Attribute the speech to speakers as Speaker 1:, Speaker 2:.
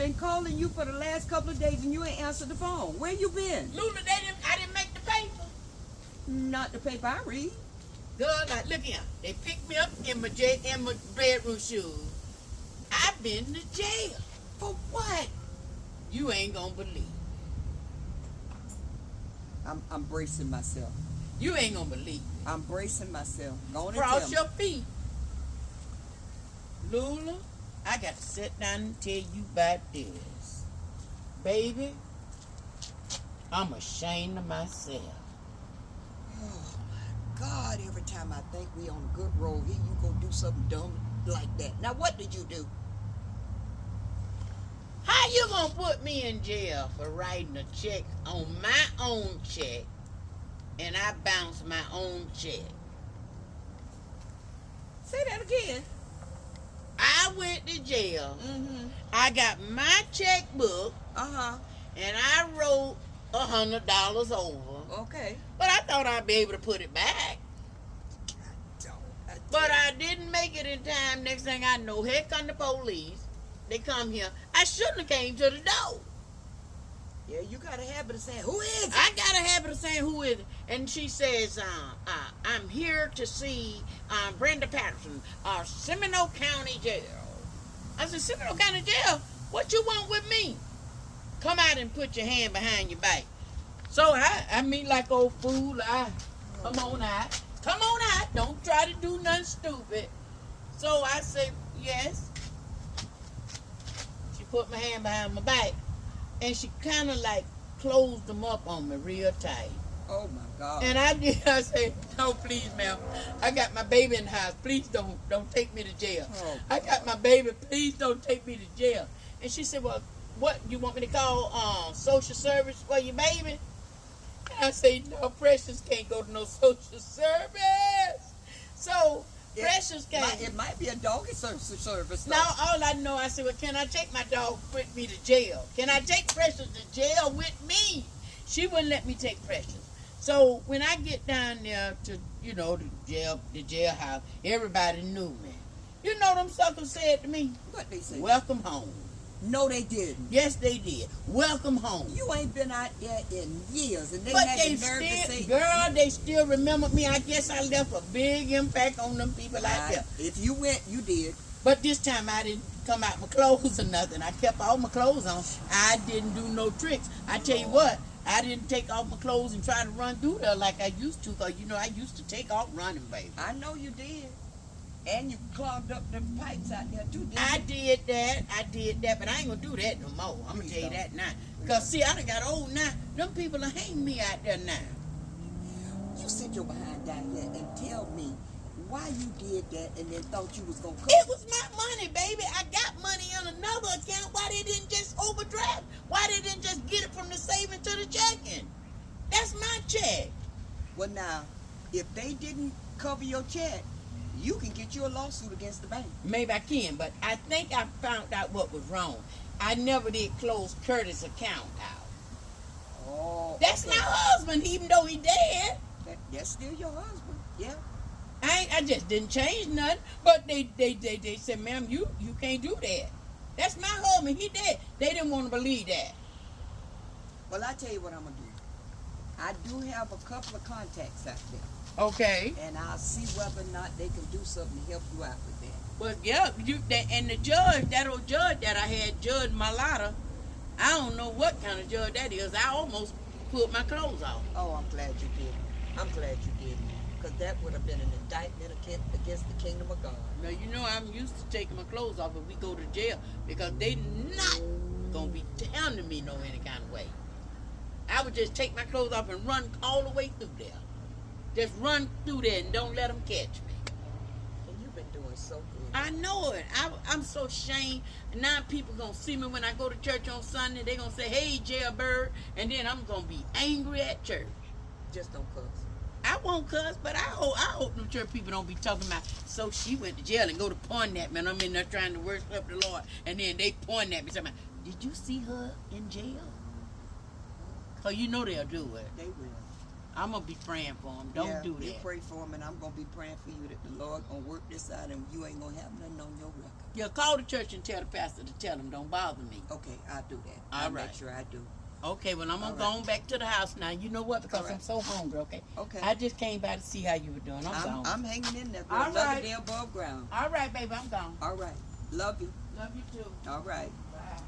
Speaker 1: been calling you for the last couple of days and you ain't answered the phone. Where you been?
Speaker 2: Lula, I didn't make the paper.
Speaker 1: Not the paper I read.
Speaker 2: Girl, like, look here. They picked me up in my bedroom shoes. I've been to jail.
Speaker 1: For what?
Speaker 2: You ain't gonna believe.
Speaker 1: I'm bracing myself.
Speaker 2: You ain't gonna believe.
Speaker 1: I'm bracing myself. Go on and
Speaker 2: Cross
Speaker 1: tell
Speaker 2: your
Speaker 1: me.
Speaker 2: feet. Lula, I got to sit down and tell you about this. Baby, I'm ashamed of myself.
Speaker 1: Oh my God, every time I think we on a good road, here you go do something dumb like that. Now what did you do?
Speaker 2: How you gonna put me in jail for writing a check on my own check and I bounce my own check?
Speaker 1: Say that again.
Speaker 2: I went to jail.
Speaker 1: Mm-hmm.
Speaker 2: I got my checkbook
Speaker 1: Uh-huh.
Speaker 2: and I wrote $100 over.
Speaker 1: Okay.
Speaker 2: But I thought I'd be able to put it back. But I didn't make it in time. Next thing I know, here come the police. They come here. I shouldn't have came to the door.
Speaker 1: Yeah, you got a habit of saying, who is it?
Speaker 2: I got a habit of saying, who is it? And she says, I'm here to see Brenda Patterson, Seminole County Jail. I said, Seminole County Jail? What you want with me? Come out and put your hand behind your back. So I mean, like old fool, come on out. Come on out. Don't try to do nothing stupid. So I say, yes. She put my hand behind my back. And she kind of like closed them up on me real tight.
Speaker 1: Oh my God.
Speaker 2: And I said, no, please, ma'am. I got my baby in the house. Please don't take me to jail.
Speaker 1: Oh,
Speaker 2: I got my baby. Please don't take me to jail. And she said, well, what, you want me to call social service for your baby? And I say, no, Precious can't go to no social service. So Precious came.
Speaker 1: It might be a doggy service.
Speaker 2: Now, all I know, I said, well, can I take my dog with me to jail? Can I take Precious to jail with me? She wouldn't let me take Precious. So when I get down there to, the jailhouse, everybody knew me. You know them suckers said to me?
Speaker 1: What they say?
Speaker 2: Welcome home.
Speaker 1: No, they didn't.
Speaker 2: Yes, they did. Welcome home.
Speaker 1: You ain't been out there in years, and they
Speaker 2: But
Speaker 1: had
Speaker 2: they
Speaker 1: the nerve to say,
Speaker 2: girl, they still remember me. I guess I left a big impact on them people out there.
Speaker 1: If you went, you did.
Speaker 2: But this time I didn't come out my clothes or nothing. I kept all my clothes on. I didn't do no tricks. I tell you what, I didn't take off my clothes and try to run through there like I used to, because, I used to take off running, baby.
Speaker 1: I know you did. And you clogged up the pipes out there, too, didn't you?
Speaker 2: I did that, but I ain't gonna do that no more. I'm gonna tell you that now. Because, see, I done got old now. Them people are hanging me out there now.
Speaker 1: You sit your behind down here and tell me why you did that and then thought you was gonna come.
Speaker 2: It was my money, baby. I got money on another account. Why they didn't just overdraft? Why they didn't just get it from the saving to the checking? That's my check.
Speaker 1: Well, now, if they didn't cover your check, you can get you a lawsuit against the bank.
Speaker 2: Maybe I can, but I think I found out what was wrong. I never did close Curtis' account out.
Speaker 1: Oh,
Speaker 2: That's my husband, even though he dead.
Speaker 1: That's still your husband, yeah.
Speaker 2: I just didn't change nothing. But they said, ma'am, you can't do that. That's my husband, he dead. They didn't want to believe that.
Speaker 1: Well, I tell you what I'm gonna do. I do have a couple of contacts out there.
Speaker 2: Okay.
Speaker 1: And I'll see whether or not they can do something to help you out with that.
Speaker 2: Well, yeah, and the judge, that old judge that I had, Judge Malata, I don't know what kind of judge that is. I almost pulled my clothes off.
Speaker 1: Oh, I'm glad you did. I'm glad you did. Because that would have been an indictment against the kingdom of God.
Speaker 2: Now, I'm used to taking my clothes off if we go to jail, because they not going to be hounding me no any kind of way. I would just take my clothes off and run all the way through there. Just run through there and don't let them catch me.
Speaker 1: And you've been doing so good.
Speaker 2: I know it. I'm so ashamed. Now people going to see me when I go to church on Sunday. They're going to say, hey, jailbird. And then I'm going to be angry at church.
Speaker 1: Just don't cuss.
Speaker 2: I won't cuss, but I hope them church people don't be talking about, so she went to jail and go to pointing at me, and I'm in there trying to worship the Lord, and then they pointing at me, saying, did you see her in jail? Because they'll do it.
Speaker 1: They will.
Speaker 2: I'm gonna be praying for him. Don't do that.
Speaker 1: You pray for him, and I'm gonna be praying for you that the Lord gonna work this out, and you ain't gonna have nothing on your record.
Speaker 2: Yeah, call the church and tell the pastor to tell him don't bother me.
Speaker 1: Okay, I'll do that.
Speaker 2: All
Speaker 1: I'll
Speaker 2: right.
Speaker 1: make sure I do.
Speaker 2: Okay, well, I'm gonna go on back to the house now. You know what? Because I'm so hungry. Okay.
Speaker 1: Okay.
Speaker 2: I just came by to see how you were doing.
Speaker 1: I'm hanging in there, girl.
Speaker 2: All
Speaker 1: Another
Speaker 2: right.
Speaker 1: day above ground.
Speaker 2: All right, baby. I'm gone.
Speaker 1: All right. Love you.
Speaker 2: Love you too.
Speaker 1: All right.
Speaker 2: Bye.